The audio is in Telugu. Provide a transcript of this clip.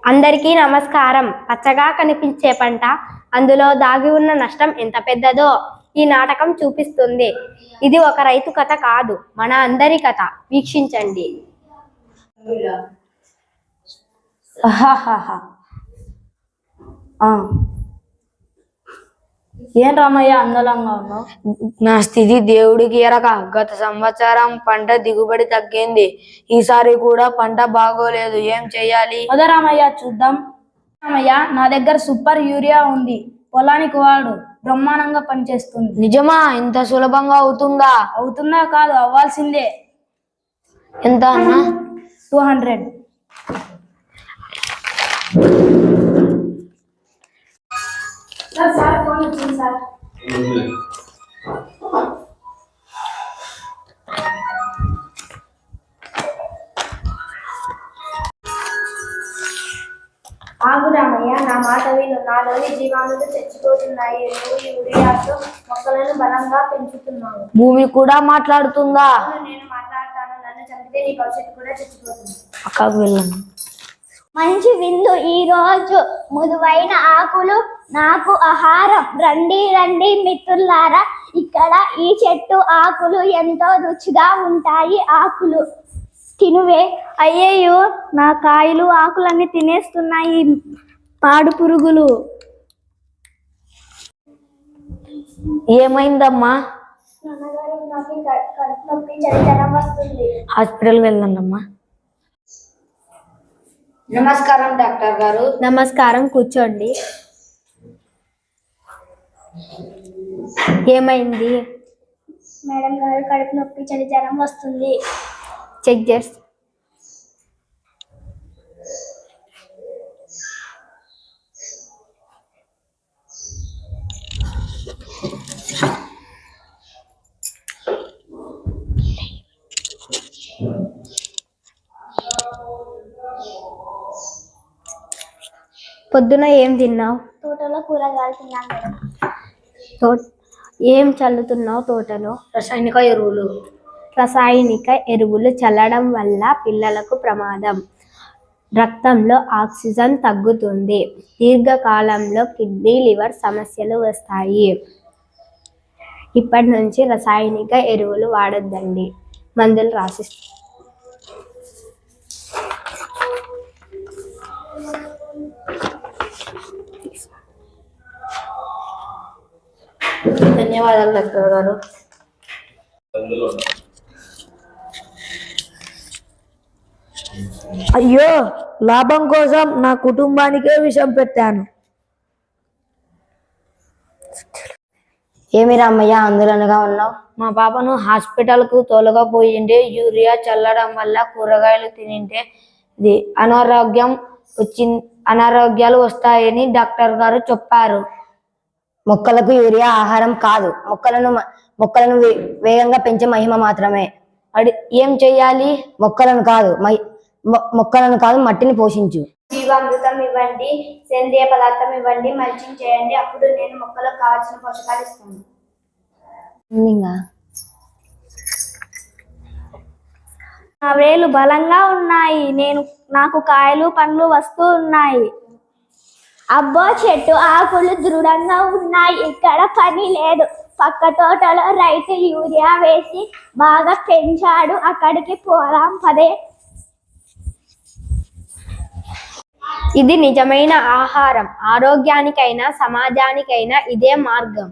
అందరికీ నమస్కారం. పచ్చగా కనిపించే పంట, అందులో దాగి ఉన్న నష్టం ఎంత పెద్దదో ఈ నాటకం చూపిస్తుంది. ఇది ఒక రైతు కథ కాదు, మన అందరి కథ. వీక్షించండి. ఏం రామయ్య ఆందోళనగా ఉన్నావు? నా స్థితి దేవుడికి ఎరక. గత సంవత్సరం పంట దిగుబడి తగ్గింది. ఈసారి కూడా పంట బాగోలేదు. ఏం చెయ్యాలి? అదే రామయ్య, చూద్దాం. రామయ్య, నా దగ్గర సూపర్ యూరియా ఉంది. పొలానికి వాడు, బ్రహ్మాండంగా పనిచేస్తుంది. నిజమా? ఇంత సులభంగా అవుతుందా? అవుతుందా కాదు, అవ్వాల్సిందే. ఎంత అన్నా? 200. ఆగు రామయ్య, నా మాట విను. నాలోని జీవాణులు చచ్చిపోతున్నాయి. నువ్వు ఈ యూరియాతో మొక్కలను బలంగా పెంచుతున్నావు. భూమి కూడా మాట్లాడుతుందా? నేను మాట్లాడతాను. నన్ను చంపితే నీ భవిష్యత్తు కూడా చచ్చిపోతుంది. అక్కకు వెళ్ళను. మంచి విందు ఈ రోజు, మృదువైన ఆకులు నాకు ఆహారం. రండి రండి మిత్రులారా, ఇక్కడ ఈ చెట్టు ఆకులు ఎంతో రుచిగా ఉంటాయి. ఆకులు తినువే. అయ్యయ్యో, నా కాయలు ఆకులన్నీ తినేస్తున్నాయి పాడు పురుగులు. ఏమైందమ్మా? హాస్పిటల్కి వెళ్ళండమ్మా. నమస్కారం డాక్టర్ గారు. నమస్కారం, కూర్చోండి. ఏమైంది? మేడం గారు, కడుపు నొప్పి, చలి జ్వరం వస్తుంది. చెక్ చేస్తా. పొద్దున ఏం తిన్నావు? తోటలో కూరగాయలు తిన్నాను మేడం. ఏం చల్లుతున్నావు తోటలో? రసాయనిక ఎరువులు. రసాయనిక ఎరువులు చల్లడం వల్ల పిల్లలకు ప్రమాదం. రక్తంలో ఆక్సిజన్ తగ్గుతుంది. దీర్ఘకాలంలో కిడ్నీ, లివర్ సమస్యలు వస్తాయి. ఇప్పటి నుంచి రసాయనిక ఎరువులు వాడొద్దండి. మందులు రాసిస్తాను. ధన్యవాదాలు డాక్టర్ గారు. అయ్యో, లాభం కోసం నా కుటుంబానికే విషం పెట్టాను. ఏమి రామయ్య ఆందోళనగా ఉన్నావు? మా పాపను హాస్పిటల్కు తోలకపోయింటే యూరియా చల్లడం వల్ల కూరగాయలు తినింటే ఇది అనారోగ్యాలు వస్తాయని డాక్టర్ గారు చెప్పారు. మొక్కలకు యూరియా ఆహారం కాదు, మొక్కలను వేగంగా పెంచే మహిమ మాత్రమే. ఏం చెయ్యాలి? మొక్కలను కాదు మట్టిని పోషించు. జీవామృతం ఇవ్వండి, సేంద్రియ పదార్థం ఇవ్వండి, మల్చింగ్ చేయండి. అప్పుడు నేను మొక్కలకు కావాల్సిన పోషకాలు ఇస్తాను. నా వేలు బలంగా ఉన్నాయి. నాకు కాయలు పండ్లు వస్తూ ఉన్నాయి. అబ్బో, చెట్టు ఆకులు దృఢంగా ఉన్నాయి. ఇక్కడ పని లేదు. పక్క తోటలో రైతు యూరియా వేసి బాగా పెంచాడు. అక్కడికి పోదాం పదే. ఇది నిజమైన ఆహారం. ఆరోగ్యానికైనా సమాజానికైనా ఇదే మార్గం.